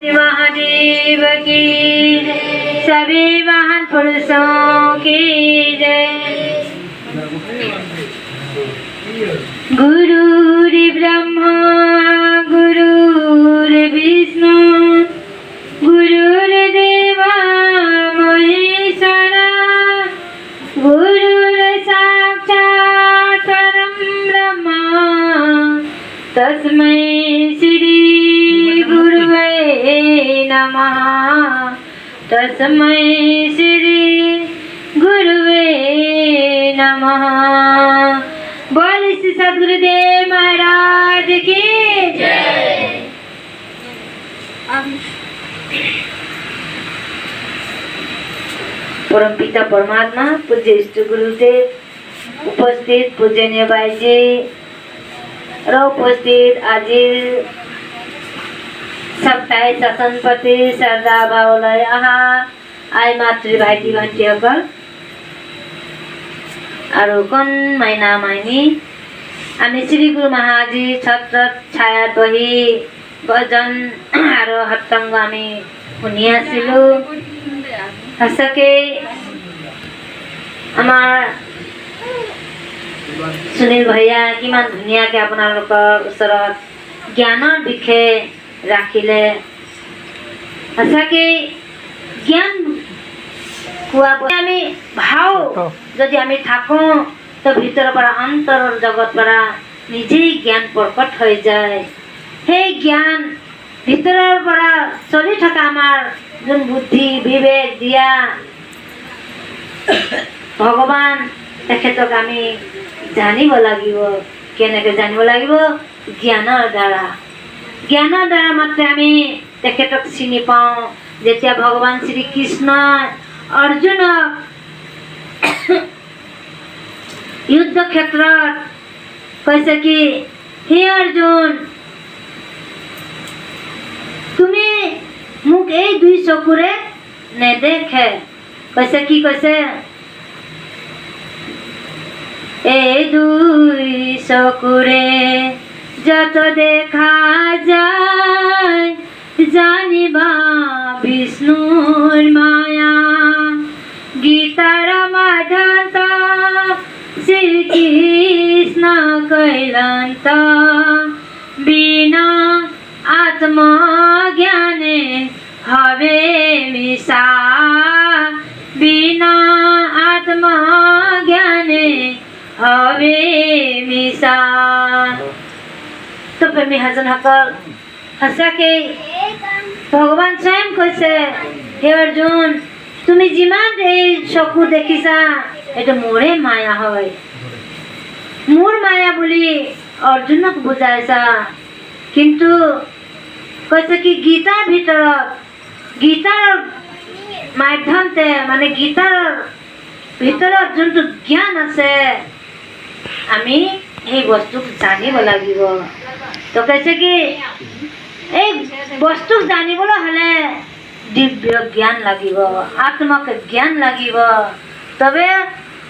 महादेव की सभी महान पुरुषों की जय। गुरुर्ब्रह्मा गुरुर्विष्णु गुरुर्देवा महेश्वरा गुरुर्साक्षात् परं ब्रह्म तस्मै श्री गुरुवे नमः। तस्मै श्री गुरुवे नमः। बोल श्री सद्गुरुदेव महाराज की जय। परम पिता परमात्मा पूज्य इष्ट गुरुदेव उपस्थित पूजनीय भाईजी र उपस्थित आज सप्ताह शासनपति श्रद्धा भावलाई आई मातृ भाइटी भण्टीসকল और कौन महीना माइनी आमी श्री गुरु महाजी छत्र छाया बही भजन और हत्तंग आमी शुनी आसिलो सके आमार सुनील भैया किमान धुनियाके आपनालोকৰ ওচৰত জ্ঞানৰ বিষয়ে राखिले सके ज्ञान हुआ आमी भाव जदि आमी थाको तो भीतर परा अंतर जगत परा निजे ज्ञान प्रकट हो जाए। हे ज्ञान भीतर परा चली थका आमार जोन बुद्धि विवेक दिया भगवान तेखेतक आमी जानिब লাগিব। केनेके जानिब লাগিব ज्ञाনৰ द्वारा। ज्ञाনৰ द्वारा मात्र आमी तेखेतक चिनि पाওঁ। जेतिया भगवान श्री कृष्ण अर्जुनक युद्ध क्षेत्रत কৈছে कि हे अर्जुन তুমি মোক এই দুই চকুৰে নেদেখে। কৈছে কি কৈছে এই দুই চকুৰে যত দেখা যায় জানিবা বিষ্ণুর মায়া। গীতার মাধন্ত শ্রীকৃষ্ণ কৈলান্ত বিনা আত্মজ্ঞানে হবে মিশা। বিনা আত্মজ্ঞানে হবে মিশা। तो प्रेमी हजनসকল सके भगवान स्वयं कैसे हे अर्जुन तुम जिमान चकु देखिसा ये मोरे माया है मोर माया बोली अर्जुनक बुझाइसा। किंतु कैसे कि गीतार भीतर गीतार माध्यम से माने गीतार भीतर जो ज्ञान आछे आमी এই বস্তুক জানিব লাগিব। তো কৈছে কি এই বস্তুক জানিবলৈ হলে দিব্য জ্ঞান লাগিব আত্মাক জ্ঞান লাগিব। তবে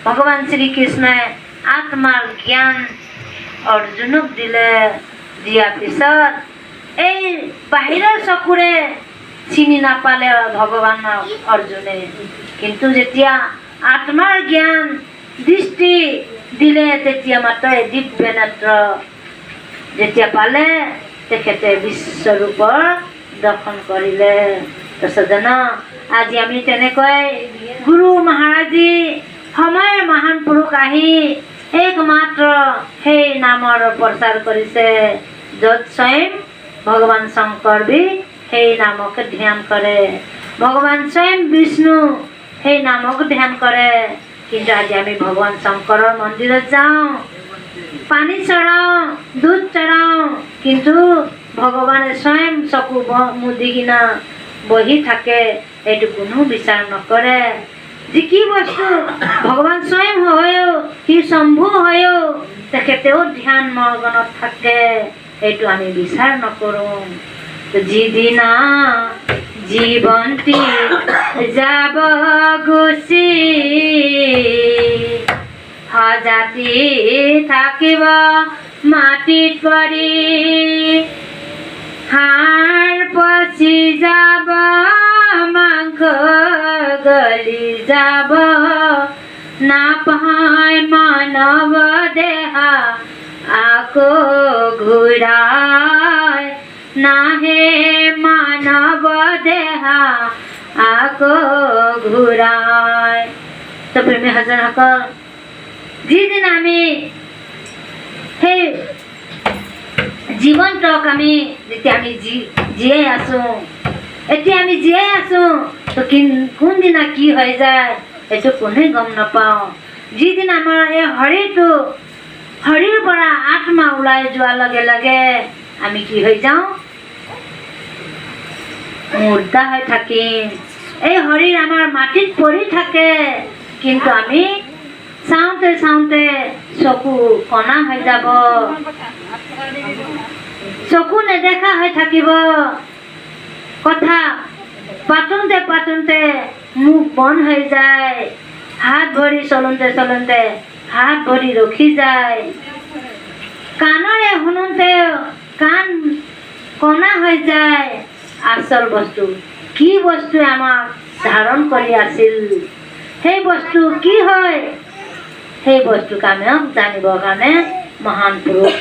ভগবান শ্রীকৃষ্ণে আত্মার জ্ঞান অর্জুনক দিলে। দিয়াৰ পিছত এই বাহিৰৰ চকুৰে চিনি নাপালে ভগৱানক অৰ্জুনে। কিন্তু যেতিয়া আত্মাৰ জ্ঞান দৃষ্টি दिले तेतिया मात्र दिव्य नेत्र जेतिया पाले तेखेते विश्वरूपर दर्शन करिले। तो सजन आज आमी तेनेকৈ गुरु महाराजी समय महान पुरुष आही एकमात्र हे नाমৰ प्रचार करिছে যত स्वयं भगवान शंकर भी हे नामक ध्यान करे। भगवान स्वयं विष्णु हे नामक ध्यान करे। किंतु आज आमी भगवान शंकर मंदिर जाऊँ पानी चढ़ाओ दूध चढ़ाओ किंतु भगवान स्वयं चकु मुदिकिना बही थाके एटु कोनो विचार नकरे। जी की बस्तु भगवान स्वयं हयो कि शंभु हयो तेखेतेओ ध्यान मग्न थाके एटु आमी विचार नकरो। तो जिदिना जीवनटी যাব গুচি হাজাতি থাকিব মাটিত পৰি হাড় পচি যাব মাংস গলি যাব নাপায় মানৱ দেহা আকৌ ঘূৰাই নাহে মানৱ দেহা আকৌ ঘূৰাই। তো প্ৰেমী সজ্জনসকল, যিদিন আমি সেই জীৱনটোক আমি যেতিয়া আমি জীয়াই আছোঁ, এতিয়া আমি জীয়াই আছোঁ, তো কোনদিনা কি হৈ যায় এইটো কোনেও গম নাপাওঁ। যিদিনা আমাৰ এই শৰীৰৰ পৰা আত্মা ওলাই যোৱাৰ লগে লগে আমি কি হৈ যাওঁ, মুৰ্দা হৈ থাকিম। এই শৰীৰ আমাৰ মাটিত পৰি থাকে, কিন্তু আমি চাওঁতে চাওঁতে চকু কণা হৈ যাব, চকু নেদেখা হৈ থাকিব। কথা পাতোঁতে পাতোঁতে মুখ বন্ধ হৈ যায়, হাত ভৰি চলোঁতে চলোঁতে হাত ভৰি ৰখি যায়, কাণৰে শুনোঁতে কাণ কণা হৈ যায়। আচল বস্তু কি বস্তুৱে আমাক ধাৰণ কৰি আছিল, সেই বস্তু কি হয়, সেই বস্তুক আমি জানিবৰ কাৰণে মহান পুৰুষ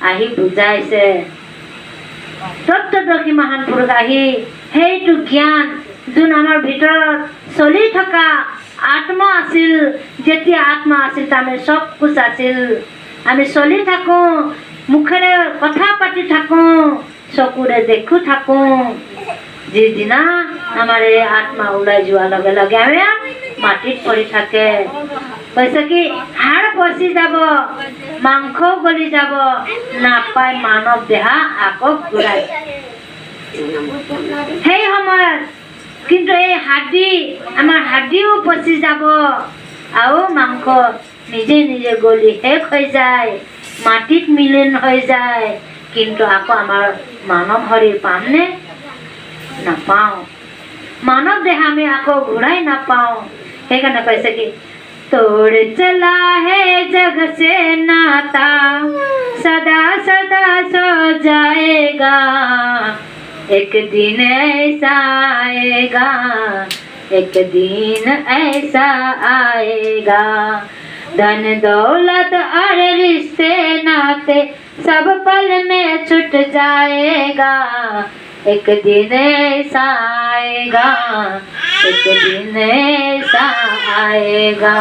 আহি বুজাইছে। তত্ত্বদৰ্শী মহান পুৰুষ আহি সেইটো জ্ঞান যোন আমাৰ ভিতৰত চলি থকা আত্মা আছিল, যেতিয়া আত্মা আছিল তাৰমানে চব কুছ আছিল, আমি চলি থাকোঁ, মুখেৰে কথা পাতি থাকোঁ, চকুৰে দেখো থাকোঁ। যিদিনা আমাৰ এই আত্মা ওলাই যোৱাৰ লগে লগে আমি মাটিত পৰি থাকে, কৈছে কি হাড় পচি যাব মাংসও গলি যাব নাপায় মানৱ দেহা আকৌ ঘূৰাই। সেই সময়ত কিন্তু এই আমাৰ হাড়িও পচি যাব আৰু মাংস নিজে নিজে গলি শেষ হৈ যায়, মাটিত মিলন হৈ যায়, কিন্তু আকৌ আমাৰ মানৱ শৰীৰ পামনে? নাপাওঁ। মানৱ দেহা আমি আকৌ ঘূৰাই নাপাওঁ। সেইকাৰণে কৈছে কি तोड़ चला है जग से नाता सदा सदा सो जाएगा, एक दिन ऐसा आएगा, एक दिन ऐसा आएगा, धन दौलत और रिश्ते नाते सब पल में छूट जाएगा, एक दिन ऐसा आएगा, एक दिन ऐसा आएगा।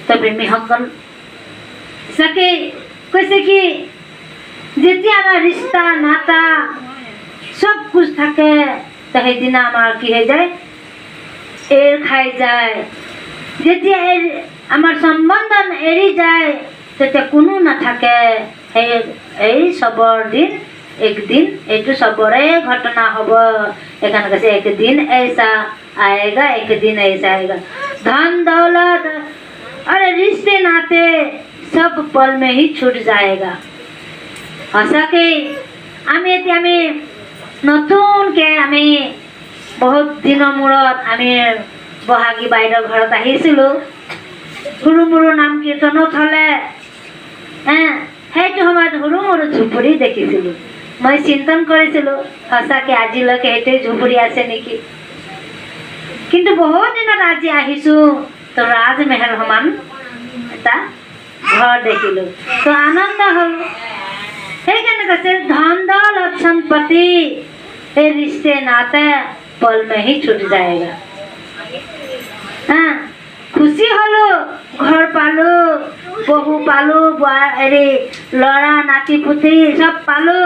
तो प्रेमी সকল सके कैसे कि যেতিয়া আমাৰ ৰিश्তা নাতা সব कुछ থাকে, তো সেইদিনা আমাৰ কি হৈ যায়, এৰ খাই যায়। যেতিয়া আমাৰ সম্বন্ধন এৰি যায় তেতিয়া কোনো নাথাকে। এই চবৰ দিন একদিন এইটো চবৰে ঘটনা হ'ব। এখানে कैसे एक दिन ऐसा आएगा, एक दिन ऐसा आएगा, धन दौलत और रिश्ते नाते सब पल में ही छूट जाएगा। সঁচাকে আমি নতুনকৈ আমি বহুত দিনৰ মূৰত আমি বহাগী বাইদেউৰ ঘৰত আহিছিলোঁ। সৰু মৰু নাম কীৰ্তনত হ'লে সেইটো সময়ত সৰু মৰু ঝুপৰি দেখিছিলোঁ। মই চিন্তন কৰিছিলোঁ সঁচাকৈ আজিলৈকে সেইটোৱে ঝুপৰি আছে নেকি, কিন্তু বহুত দিনত আজি আহিছোঁ, তো ৰাজমহল সমান এটা ঘৰ দেখিলোঁ, তো আনন্দ হ'ল। সেইকাৰণে কৈছে ধন দৌলত সম্পত্তি এই रिश्ते नाते पल में ही छूट जाएगा। খুশি হলো, ঘৰ পালো, বহু পালো, ল'ৰা নাতি পুতি সব পালো,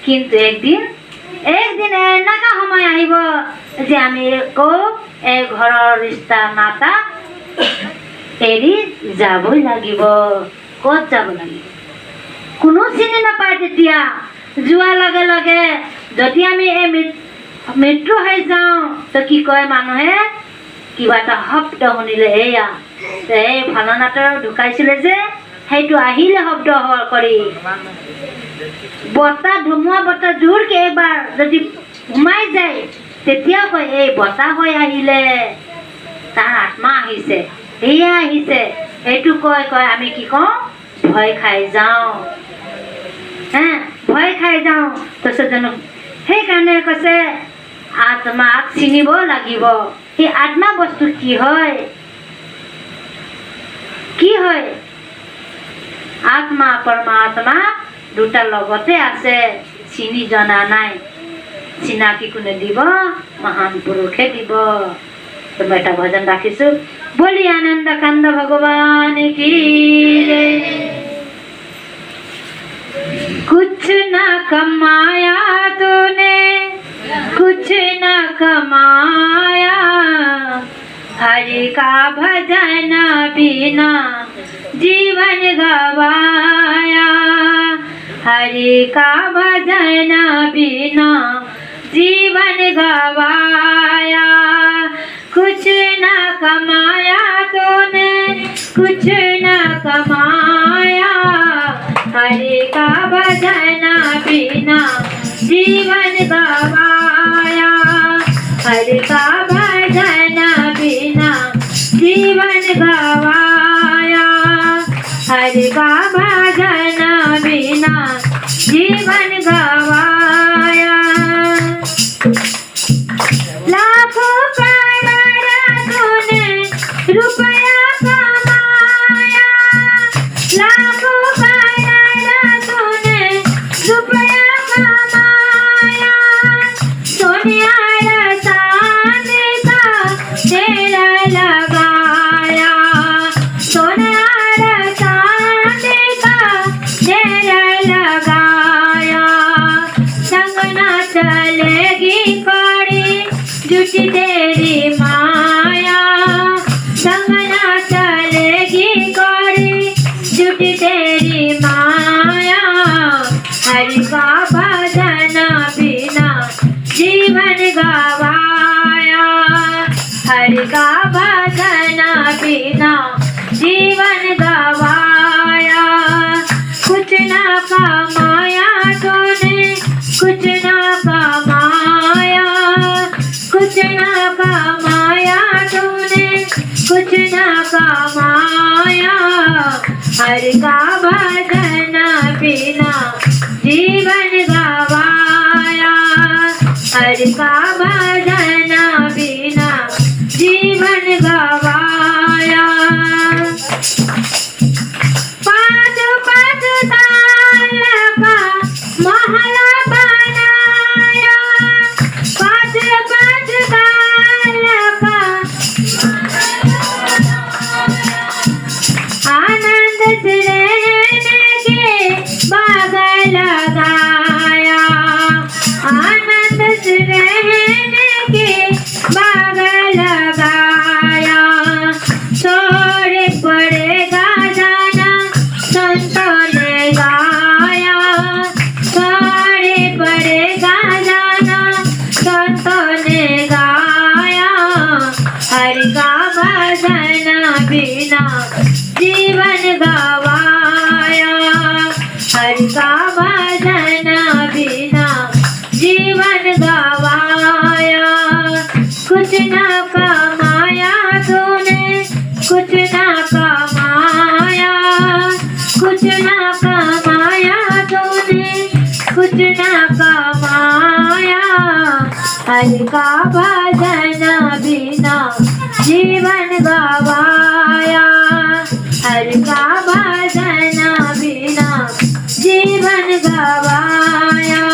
কিন্তু একদিন এনেকা সময় আহিব যে আমি আকৌ এই ঘৰৰ ৰিশ্তা নাতা এৰি যাবই লাগিব। ক'ত যাব লাগিব কোনো চিনি নাপায়। তেতিয়া যোৱাৰ লগে লগে যদি আমি এই মৃত্যু হৈ যাওঁ, তো কি কয় মানুহে, কিবা এটা শব্দ শুনিলে এয়া এই ফালনাটোৰ ঢুকাইছিলে যে সেইটো আহিলে শব্দ কৰি, বতাহ ধুমুহা বতাহ জোৰকৈ এবাৰ যদি সোমাই যায় তেতিয়াও কয় এই বতাহ হৈ আহিলে, তাৰ আত্মা আহিছে, এয়া আহিছে, এইটো কয় আমি কি কওঁ, ভয় খাই যাওঁ। ভয় খাই যাওঁ। তাৰপিছত জানো সেইকাৰণে কৈছে আত্মাক চিনিব লাগিব। সেই আত্মা বস্তু কি হয়? কি হয়? আত্মা পৰমাত্মা দুটা লগতে আছে, চিনি জনা নাই। চিনাকি কোনে দিব? মহান পুৰুষে দিব। মই এটা ভজন ৰাখিছো। বলি আনন্দ কান্দ ভগৱান কি জয়। कुछ ना कमाया तूने, कुछ ना कमाया, हरि का भजन बिना जीवन गवाया, हरि का भजन बिना जीवन गवाया। कुछ ना कमाया तूने, कुछ ना कमाया, हरि का भजन बिना जीवन गवाया, हरि का भजन बिना जीवन गवाया, हरि का भजन बिना जीवन गवाया। लाखों करोड़ तूने रुपया कमाया, लाखों रुपया कमाया, सोनिया चांदी का तेरा लगाया, सोनिया चांदी का तेरा लगाया। संगना चलेगी कड़ी जुटी तेरी माया, संगना चलेगी कड़ी जुटी तेरी माया, हरि का भजन बिना जीवन गवाया, हरि का भजन बिना जीवन गवाया। कुछ ना कमाया तूने, कुछ ना कमाया, कुछ ना कमाया तूने, कुछ ना कमाया, हरि का भजन बिना जीवन गवाया, हरि का भजन बिना जीवन गवाया। पाँच पाँच साल का महल बनाया, पाँच पाँच साल का आनंद से रहने के बाग लगाया, आनंद से रहने के बाग लगाया। छोड़े पड़ेगा जाना संतों ने गाया, छोड़े पड़ेगा जाना संतों ने गाया, हरि का भजन बिना जीवन गवाया, हरि का भजन बिना जीवन गवाया। कुछ ना कमाया तूने, कुछ ना कमाया, कुछ ना कमाया तूने, कुछ ना कमाया, हरि का भजन बिना जीवन गवाया, हरि का भजन बिना जीवन गवाया।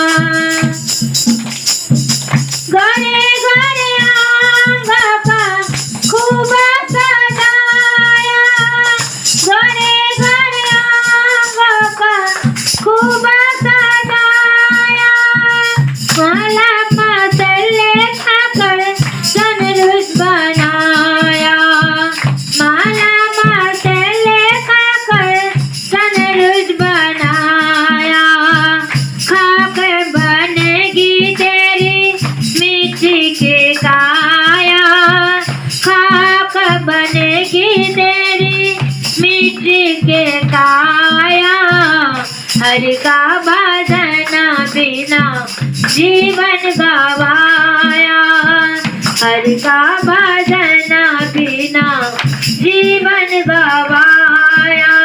गरे गरे आंग का खूब सजाया, गरे गरे आंग का खूब सजाया, माला मसले खाकर सनरुज बनाया, माला मसले खाकर सनरुज बनाया। खाकर बनेगी तेरी मिट्टी के काया, खाकर बनेगी तेरी मिट्टी के काया, हरि का भजन बिना जीवन गवाया, हरि का भजन बिना जीवन गवाया।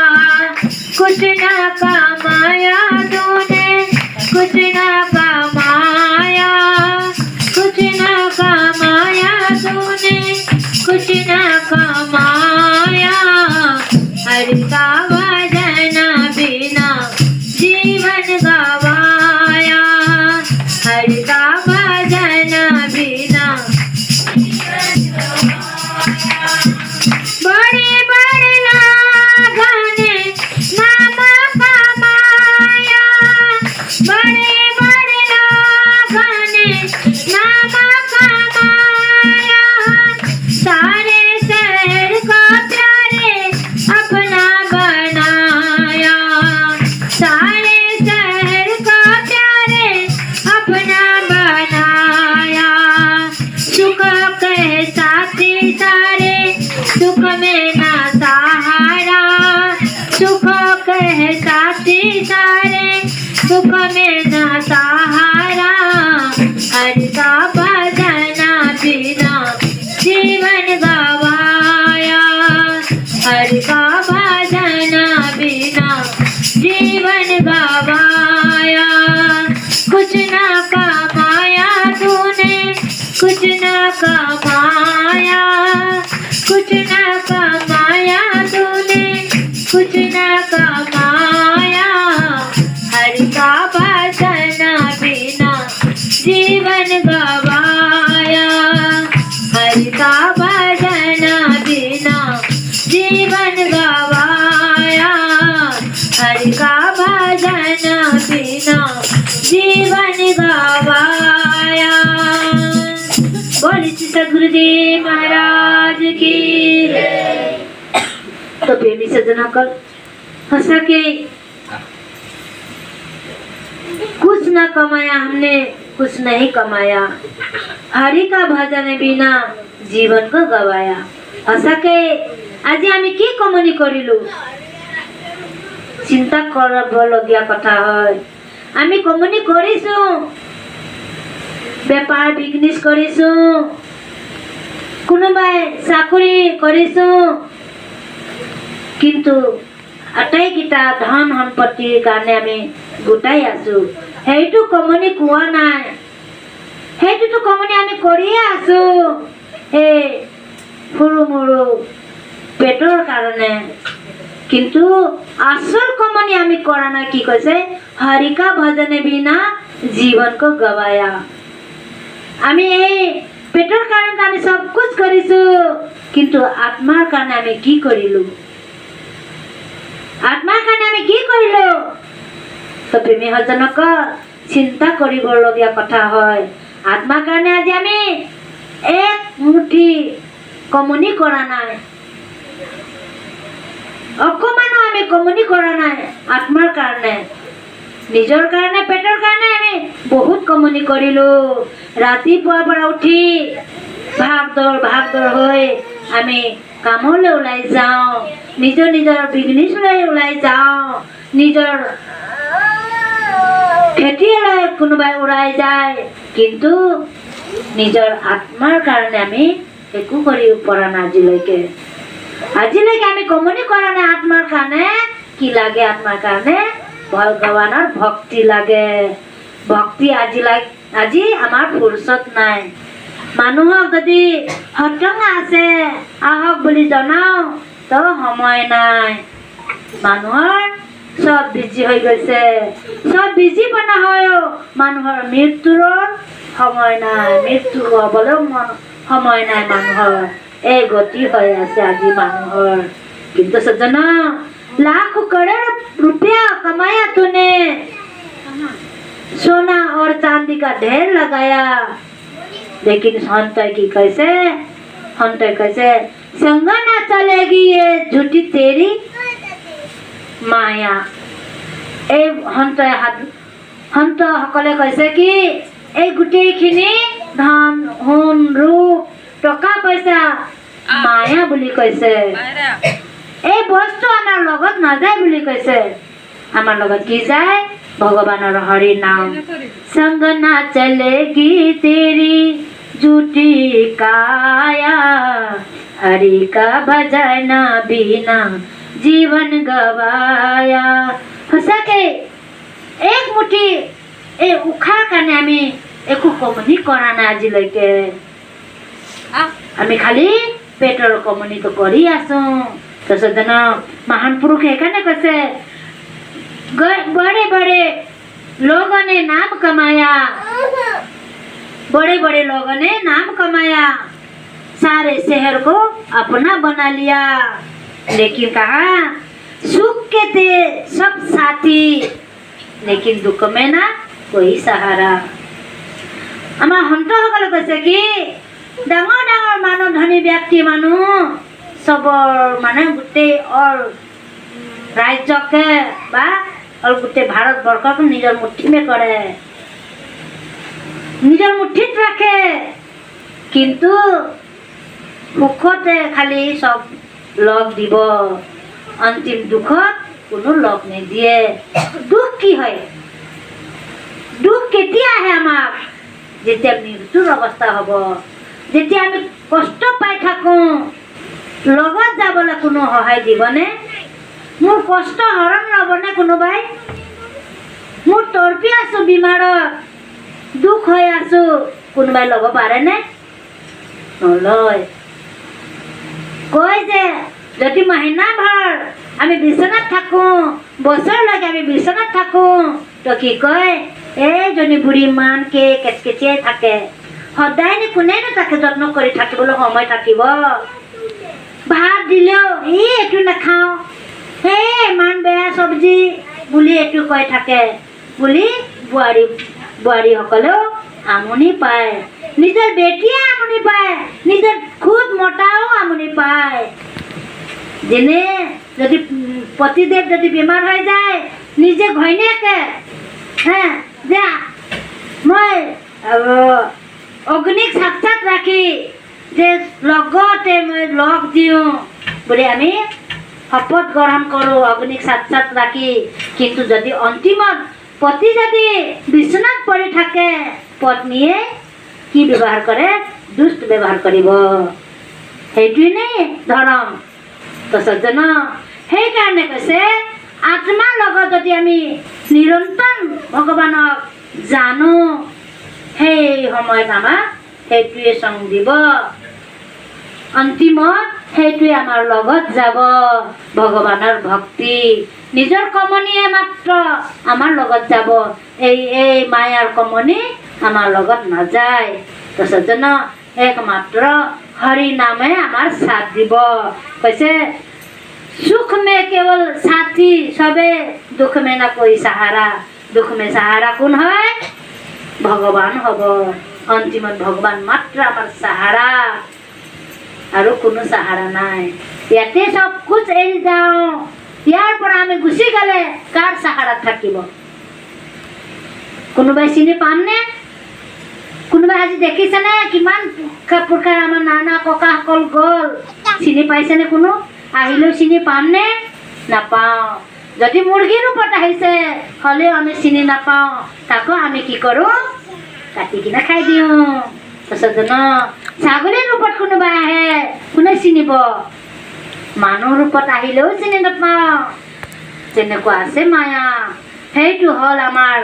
कुछ ना कमाया तूने, कुछ ना कमाया, दुख में न सहारा, हरि का भजना बिना जीवन गवाया, हरि का भजना बिना जीवन गवाया। कुछ न कमाया तूने, कुछ न कमाया, कुछ न कमाया तूने, कुछ न कमाया, हरि का भजना बिना जीवन गवाया, हरि का भजना बिना जीवन गवाया, हरि का भजना बिना जीवन गवाया। बोलिए सदगुरुदेव महाराज की। तो प्रेमी सज्जनों का हंसा के कुछ न कमाया हमने, कुछ नहीं कमाया, हरि का भजन बिना जीवन को गवाया। हंसा के आज आम कि कमनी करिलु चिंता करब लगिया कथा है। आम कमनी करिसु, बेपार बिजनेस करिसु, कोनोबाय चाकरी करिसु, किंतु আটাইকেইটা ধন সম্পত্তিৰ কাৰণে আমি গোটাই আছো। সেইটো কমনি কোৱা নাই, সেইটোতো কমনি আমি কৰিয়ে আছো এই সৰু মৰু পেটৰ কাৰণে। কিন্তু আসল কমনি আমি কৰা নাই। কি কৈছে? হৰি কা ভজনে বিনা জীৱন কো গৱায়া। আমি এই পেটৰ কাৰণে আমি সব কুছ কৰিছো, কিন্তু আত্মাৰ কাৰণে আমি কি কৰিলো? आत्मार कारण आम कि करिलो? तो प्रेमी सज्जनक चिंता करिबलगिया कथा है। आत्मार कारण आज आम एक मुठी कमनी करा नाय, अकमानो आम कमनी करा नाय। आत्मार कारण निजर कारण पेटर कारण आम बहुत कमनी करिलो। रातिपुৱাৰ পৰা उठी भाग दौड़ হৈ আমি কামলৈ ওলাই যাওঁ, নিজৰ নিজৰ বিজনেছলৈ ওলাই যাওঁ, নিজৰ খেতিলৈ কোনোবাই ওলাই যায়, কিন্তু নিজৰ আত্মাৰ কাৰণে আমি একো কৰিব পৰা নাই আজিলৈকে। আজিলৈকে আমি কমনি কৰা নাই আত্মাৰ কাৰণে। কি লাগে আত্মাৰ কাৰণে? ভগৱানৰ ভক্তি লাগে। ভক্তি আজি আমাৰ ফুৰসত নাই। মানুহক যদি হটঙা আছে আহক বুলি জনাও তো সময় নাই। মানুহৰ সব বিজি হৈ গৈছে, সব বিজি বনা হয়ও মানুহৰ মৃত্যুৰ সময় নাই, মৃত্যু হবলৈও সময় নাই মানুহৰ। এই গতি হৈ আছে আজি মানুহৰ। কিন্তু সজ্জন लाख करोड़ रुपया कमाया तूने, सोना और चांदी का ढेर लगाया, लेकिन हंतय की कैसे? हंतय कैसे? संग ना चलेगी ये झूठी तेरी माया। ए हंतय हंत सकले कैसे कि এই গোটেইখিনি ধন সোণ ৰূপ টকা পইচা মায়া বুলি কৈছে। এই বস্তু আমাৰ লগত নাযায় বুলি কৈছে। আমাৰ লগত কি যায়? ভগৱানৰ হৰি নাম। संग ना चलेगी तेरी झूठी काया, हरि का भजन बिना जीवन गवाया। सके एक मुठी ए उखा কাৰণে আমি একো কমনি কৰা নাই আজিলৈকে। আমি খালি পেটৰ কমনিটো কৰি আছো। तो सज्जन महान पुरुष एकाने कैसे बड़े बड़े लोगों ने नाम कमाया, बड़े बड़े लोगों ने नाम कमाया, सारे शहर को अपना बना लिया, लेकिन कहा सुख के थे सब साथी, लेकिन दुख में ना कोई सहारा। आम हंत सकल कैसे कि डांगर डांगर मानु धनी व्यक्ति मानु सबर माने गोटे और राज्य के बा और गोटे भारत वर्ष को निजर मुट्ठी में करे, निजर मुट्ठी रखे, किंतु सुखते खाली सब लग দিব, अंतिम दुखत कोनो लग नहीं दिए। दुख की है? দুখ কেতিয়া আহে আমাক? যেতিয়া মৃত্যুৰ অৱস্থা হ'ব, যেতিয়া আমি কষ্ট পাই থাকোঁ, লগত যাবলৈ কোনো সহায় দিবনে? মোৰ কষ্ট হৰণ ল'বনে কোনোবাই? মোৰ তৰপি আছোঁ বেমাৰত, দুখ হৈ আছোঁ, কোনোবাই ল'ব পাৰেনে? নলয়। কয় যে যদি মাহিনাভৰ আমি বিচনাত থাকোঁ, বছৰলৈকে আমি বিচনাত থাকোঁ, তো কি কয়, এইজনী বুঢ়ী ইমানকৈ কেচকেচিয়াই থাকে, সদায়নো কোনেনো তাকে যত্ন কৰি থাকিবলৈ সময় থাকিব? ভাত দিলেও এইটো নাখাওঁ, সেই ইমান বেয়া চব্জি বুলি এইটো কৈ থাকে বুলি বোৱাৰীসকলেও আমনি পায়, নিজৰ বেটীয়ে আমনি পায়, নিজৰ খুদ মতাও আমনি পায়। যেনে যদি পতিদেৱ যদি বেমাৰ হৈ যায়, নিজে ঘৈণীয়েকে যে মই অগ্নিক সাক্ষাৎ ৰাখি যে লগতে মই লগ দিওঁ বুলি আমি শপত গ্ৰহণ কৰোঁ অগ্নিক সাক্ষাৎ ৰাখি। কিন্তু যদি অন্তিমত পতি যদি বিচনাত পৰি থাকে, পত্নীয়ে কি ব্যৱহাৰ কৰে? দুষ্ট ব্যৱহাৰ কৰিব। সেইটোৱে ধৰ্ম। তো সজ্জন, সেইকাৰণে কৈছে আত্মাৰ লগত যদি আমি নিৰন্তৰ ভগৱানক জানো, সেই সময়ত আমাক সেইটোৱে সংগ দিব। অন্তিমত সেইটোৱে আমাৰ লগত যাব। ভগৱানৰ ভক্তি নিজৰ কমনিয়ে মাত্ৰ আমাৰ লগত যাব, এই মায়াৰ কমনি আমাৰ লগত নাযায়। তো সজ্জন, একমাত্ৰ হৰি নামে আমাৰ সাথ দিব। কৈছে সুখ মে কেৱল সাথী সবে, দুখ মে না কোই সাহাৰা। দুখ মে সাহাৰা কোন হয়? ভগৱান হ'ব। অন্তিমত ভগৱান মাত্ৰ আমাৰ সাহাৰা, আৰু কোনো সাহাৰা নাই। ইয়াতে চব কুছ এৰি যাওঁ, ইয়াৰ পৰা আমি গুচি গ'লে কাৰ সাহাৰাত থাকিব? কোনোবাই চিনি পামনে? কোনোবাই আজি দেখিছেনে কিমান পুৰখাই আমাৰ নানা ককাসকল গ'ল? চিনি পাইছেনে? কোনো আহিলেও চিনি পামনে? নাপাওঁ। যদি মুৰ্গীৰ ৰূপত আহিছে হ'লেও আমি চিনি নাপাওঁ, তাকো আমি কি কৰোঁ? কাটি কিনে খাই দিওঁ। তাৰপিছত ছাগলীৰ ৰূপত কোনোবাই আহে, কোনে চিনিব? মানুহ ৰূপত আহিলেও চিনি নাপাওঁ। তেনেকুৱা আছে মায়া। সেইটো হ'ল আমাৰ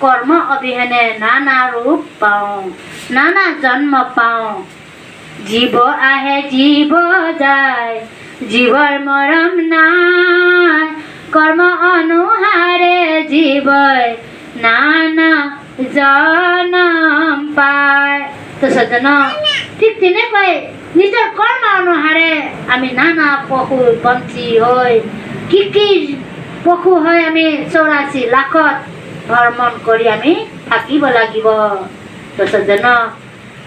কৰ্ম অবিহনে নানা ৰূপ পাওঁ, নানা জন্ম পাওঁ। জীৱ আহে জীৱ যায়, জীৱৰ মৰম নাই, কৰ্ম অনুসাৰে জীৱই নানা জনম পায়। তো সজ্জন, ঠিক তেনেকৈ নিজৰ কৰ্ম অনুসাৰে আমি নানা পশু পঞ্চী হৈ কি পশু হৈ আমি 84 লাখত ভ্ৰমণ কৰি আমি থাকিব লাগিব। তো সজ্জন,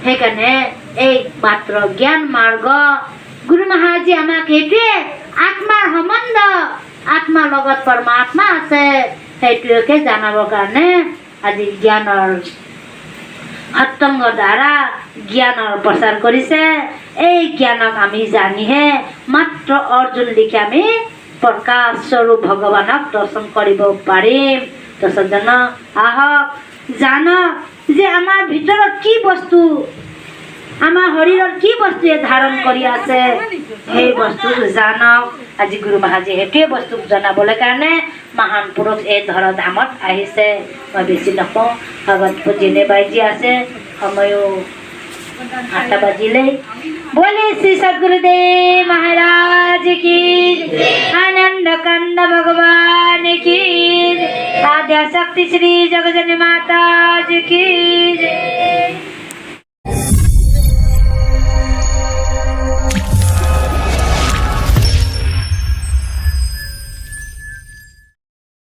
সেইকাৰণে এই মাত্ৰ জ্ঞান মাৰ্গ গুৰু মহাৰাজে আমাক সেইটোৱে আত্মাৰ সম্বন্ধ, আত্মাৰ লগত পৰমাত্মা আছে, সেইটোকে জানাবৰ কাৰণে আজি জ্ঞানৰ সৎসংগ দ্বাৰা জ্ঞানৰ প্ৰচাৰ কৰিছে। এই জ্ঞানক আমি জানিহে মাত্ৰ অৰ্জুন লিখি আমি প্ৰকাশ স্বৰূপ ভগৱানক দৰ্শন কৰিব পাৰিম। তো সজ্জন, আহক জানক যে আমাৰ ভিতৰত কি বস্তু, আমাৰ শৰীৰৰ কি বস্তুৱে ধাৰণ কৰি আছে, সেই বস্তু জানক। আজি গুৰু মহাৰাজে সেইটোৱে বস্তু জনাবলৈ কাৰণে মহান পুৰুষ এই ধৰাধামত আহিছে। মই বেছি নকওঁ, ভগৱত যেনে বাইজি আছে, সময়ো 8টা বাজিলেই। बोले श्री सद्गुरुदेव महाराज की, आनंद कंद भगवान की, आद्या शक्ति श्री जगजननी माता की।